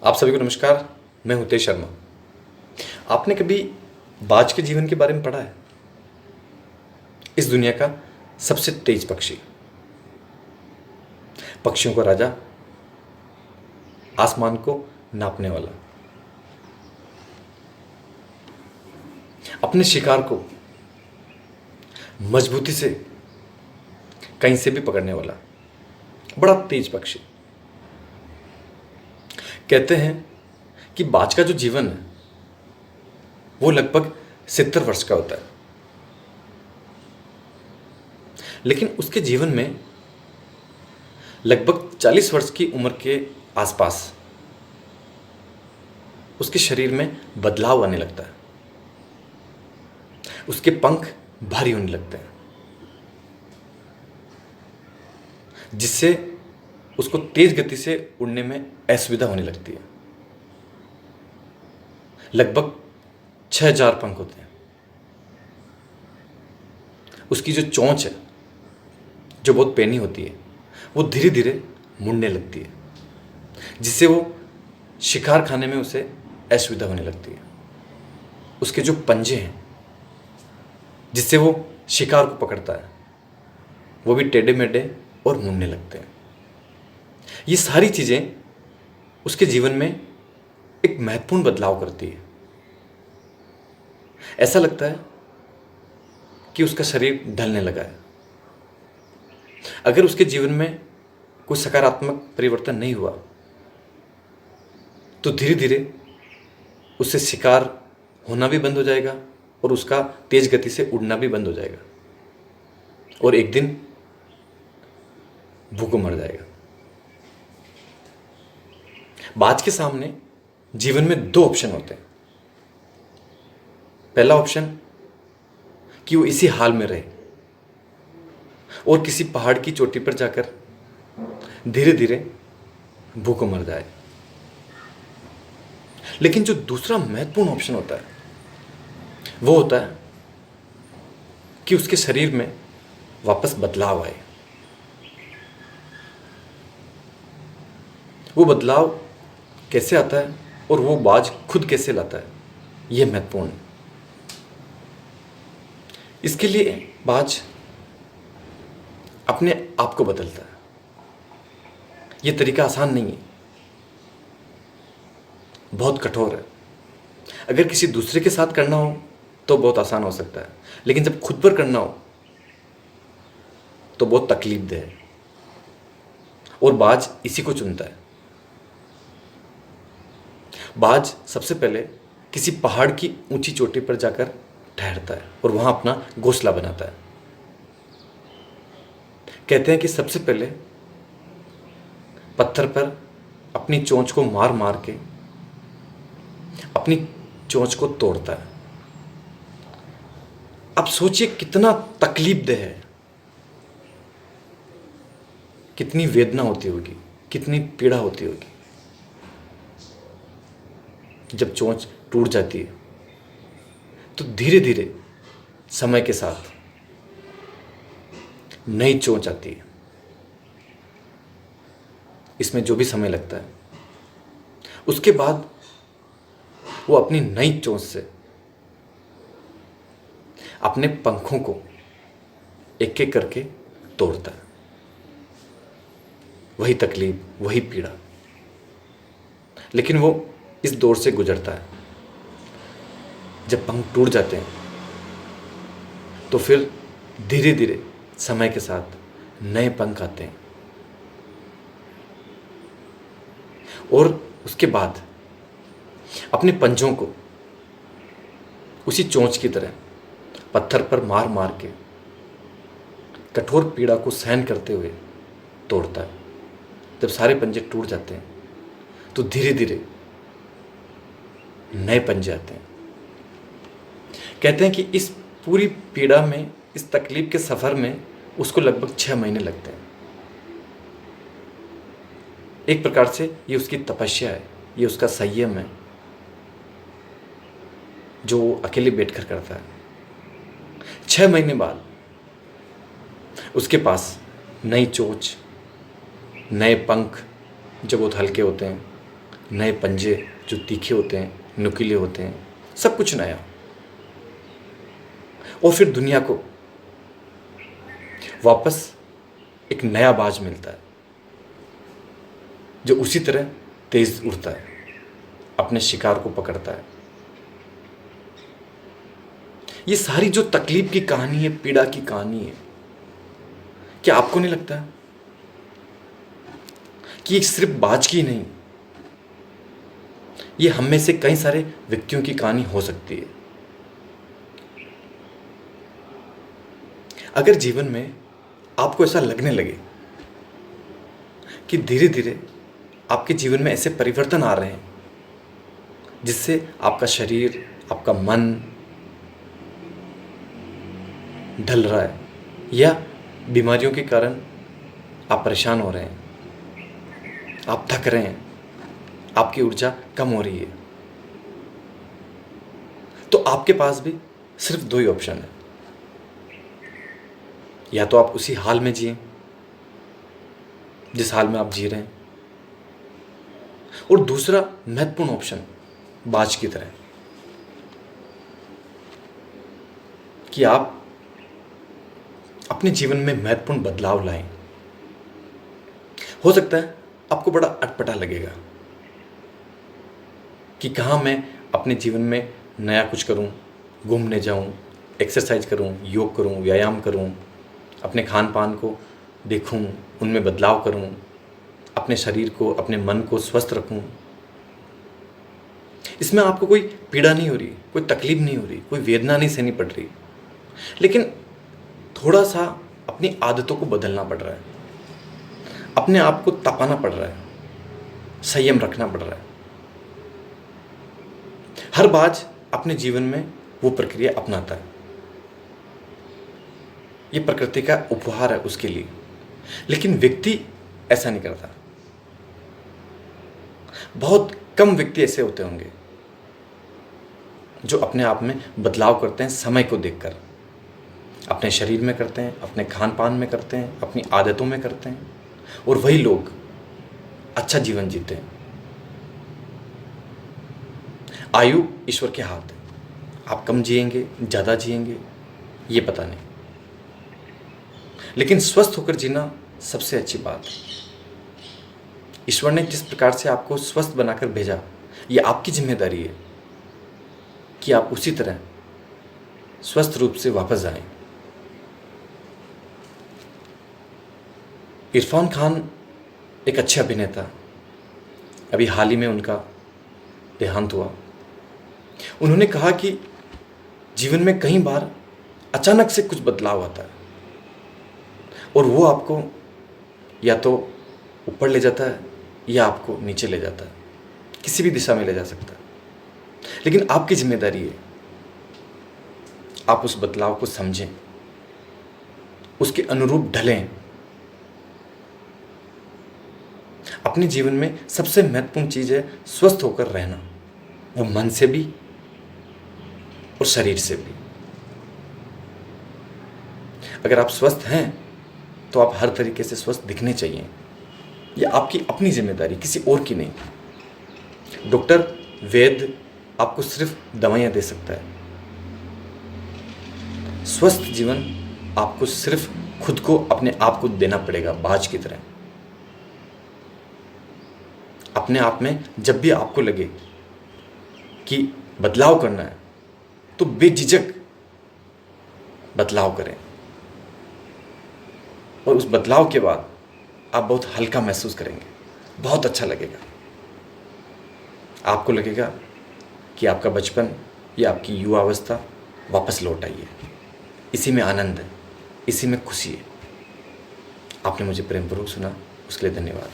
आप सभी को नमस्कार। मैं हूं तेज शर्मा। आपने कभी बाज के जीवन के बारे में पढ़ा है? इस दुनिया का सबसे तेज पक्षी, पक्षियों का राजा, आसमान को नापने वाला, अपने शिकार को मजबूती से कहीं से भी पकड़ने वाला बड़ा तेज पक्षी। कहते हैं कि बाज का जो जीवन है वो लगभग 70 वर्ष का होता है, लेकिन उसके जीवन में लगभग 40 वर्ष की उम्र के आसपास उसके शरीर में बदलाव आने लगता है। उसके पंख भारी होने लगते हैं, जिससे उसको तेज गति से उड़ने में असुविधा होने लगती है। लगभग 6000 पंख होते हैं। उसकी जो चोंच है, जो बहुत पैनी होती है, वो धीरे धीरे मुड़ने लगती है, जिससे वो शिकार खाने में उसे असुविधा होने लगती है। उसके जो पंजे हैं, जिससे वो शिकार को पकड़ता है, वो भी टेढ़े मेढ़े और मुड़ने लगते हैं। ये सारी चीज़ें उसके जीवन में एक महत्वपूर्ण बदलाव करती है। ऐसा लगता है कि उसका शरीर ढलने लगा है। अगर उसके जीवन में कोई सकारात्मक परिवर्तन नहीं हुआ तो धीरे धीरे उससे शिकार होना भी बंद हो जाएगा और उसका तेज गति से उड़ना भी बंद हो जाएगा और एक दिन भूखों मर जाएगा। बाज के सामने जीवन में 2 ऑप्शन होते हैं। पहला ऑप्शन कि वो इसी हाल में रहे और किसी पहाड़ की चोटी पर जाकर धीरे धीरे भूखों मर जाए। लेकिन जो दूसरा महत्वपूर्ण ऑप्शन होता है वो होता है कि उसके शरीर में वापस बदलाव आए। वो बदलाव कैसे आता है और वो बाज खुद कैसे लाता है, यह महत्वपूर्ण है। इसके लिए बाज अपने आप को बदलता है। यह तरीका आसान नहीं है, बहुत कठोर है। अगर किसी दूसरे के साथ करना हो तो बहुत आसान हो सकता है, लेकिन जब खुद पर करना हो तो बहुत तकलीफदेह है और बाज इसी को चुनता है। बाज सबसे पहले किसी पहाड़ की ऊंची चोटी पर जाकर ठहरता है और वहां अपना घोंसला बनाता है। कहते हैं कि सबसे पहले पत्थर पर अपनी चोंच को मार मार के अपनी चोंच को तोड़ता है। अब सोचिए कितना तकलीफदेह है, कितनी वेदना होती होगी, कितनी पीड़ा होती होगी जब चोंच टूट जाती है। तो धीरे धीरे समय के साथ नई चोंच आती है। इसमें जो भी समय लगता है, उसके बाद वो अपनी नई चोंच से अपने पंखों को एक एक करके तोड़ता है। वही तकलीफ, वही पीड़ा, लेकिन वो इस दौर से गुजरता है। जब पंख टूट जाते हैं तो फिर धीरे धीरे समय के साथ नए पंख आते हैं और उसके बाद अपने पंजों को उसी चोंच की तरह पत्थर पर मार मार के कठोर पीड़ा को सहन करते हुए तोड़ता है। जब सारे पंजे टूट जाते हैं तो धीरे धीरे नए पंजे आते हैं। कहते हैं कि इस पूरी पीड़ा में, इस तकलीफ के सफर में उसको लगभग 6 महीने लगते हैं। एक प्रकार से ये उसकी तपस्या है, ये उसका संयम है जो वो अकेले बैठकर करता है। 6 महीने बाद उसके पास नई चोंच, नए पंख जो बहुत हल्के होते हैं, नए पंजे जो तीखे होते हैं, नुकीले होते हैं, सब कुछ नया। और फिर दुनिया को वापस एक नया बाज मिलता है जो उसी तरह तेज उड़ता है, अपने शिकार को पकड़ता है। ये सारी जो तकलीफ की कहानी है, पीड़ा की कहानी है, क्या आपको नहीं लगता है कि ये सिर्फ बाज की नहीं, ये हम में से कई सारे व्यक्तियों की कहानी हो सकती है। अगर जीवन में आपको ऐसा लगने लगे कि धीरे धीरे आपके जीवन में ऐसे परिवर्तन आ रहे हैं जिससे आपका शरीर, आपका मन ढल रहा है, या बीमारियों के कारण आप परेशान हो रहे हैं, आप थक रहे हैं, आपकी ऊर्जा कम हो रही है, तो आपके पास भी सिर्फ दो ही ऑप्शन है। या तो आप उसी हाल में जिए जिस हाल में आप जी रहे हैं, और दूसरा महत्वपूर्ण ऑप्शन बाज की तरह कि आप अपने जीवन में महत्वपूर्ण बदलाव लाएं। हो सकता है आपको बड़ा अटपटा लगेगा कि कहाँ मैं अपने जीवन में नया कुछ करूं, घूमने जाऊं, एक्सरसाइज करूं, योग करूं, व्यायाम करूं, अपने खान पान को देखूं, उनमें बदलाव करूं, अपने शरीर को, अपने मन को स्वस्थ रखूं। इसमें आपको कोई पीड़ा नहीं हो रही, कोई तकलीफ नहीं हो रही, कोई वेदना नहीं सहनी पड़ रही, लेकिन थोड़ा सा अपनी आदतों को बदलना पड़ रहा है, अपने आप को तपाना पड़ रहा है, संयम रखना पड़ रहा है। हर बाज अपने जीवन में वो प्रक्रिया अपनाता है, ये प्रकृति का उपहार है उसके लिए, लेकिन व्यक्ति ऐसा नहीं करता। बहुत कम व्यक्ति ऐसे होते होंगे जो अपने आप में बदलाव करते हैं, समय को देखकर, अपने शरीर में करते हैं, अपने खान पान में करते हैं, अपनी आदतों में करते हैं, और वही लोग अच्छा जीवन जीते हैं। आयु ईश्वर के हाथ है, आप कम जिएंगे, ज़्यादा जिएंगे, ये पता नहीं, लेकिन स्वस्थ होकर जीना सबसे अच्छी बात है। ईश्वर ने जिस प्रकार से आपको स्वस्थ बनाकर भेजा, ये आपकी जिम्मेदारी है कि आप उसी तरह स्वस्थ रूप से वापस आएं। इरफान खान एक अच्छे अभिनेता, अभी हाल ही में उनका देहांत हुआ। उन्होंने कहा कि जीवन में कई बार अचानक से कुछ बदलाव आता है और वो आपको या तो ऊपर ले जाता है या आपको नीचे ले जाता है, किसी भी दिशा में ले जा सकता है, लेकिन आपकी जिम्मेदारी है आप उस बदलाव को समझें, उसके अनुरूप ढलें। अपने जीवन में सबसे महत्वपूर्ण चीज़ है स्वस्थ होकर रहना, वो मन से भी और शरीर से भी। अगर आप स्वस्थ हैं तो आप हर तरीके से स्वस्थ दिखने चाहिए, ये आपकी अपनी जिम्मेदारी, किसी और की नहीं। डॉक्टर, वैद्य आपको सिर्फ दवाइयाँ दे सकता है। स्वस्थ जीवन आपको सिर्फ खुद को, अपने आप को देना पड़ेगा, बाज की तरह। अपने आप में जब भी आपको लगे कि बदलाव करना है तो बेझिझक बदलाव करें, और उस बदलाव के बाद आप बहुत हल्का महसूस करेंगे, बहुत अच्छा लगेगा। आपको लगेगा कि आपका बचपन या आपकी युवावस्था वापस लौट आई है। इसी में आनंद है, इसी में खुशी है। आपने मुझे प्रेमपूर्वक सुना, उसके लिए धन्यवाद।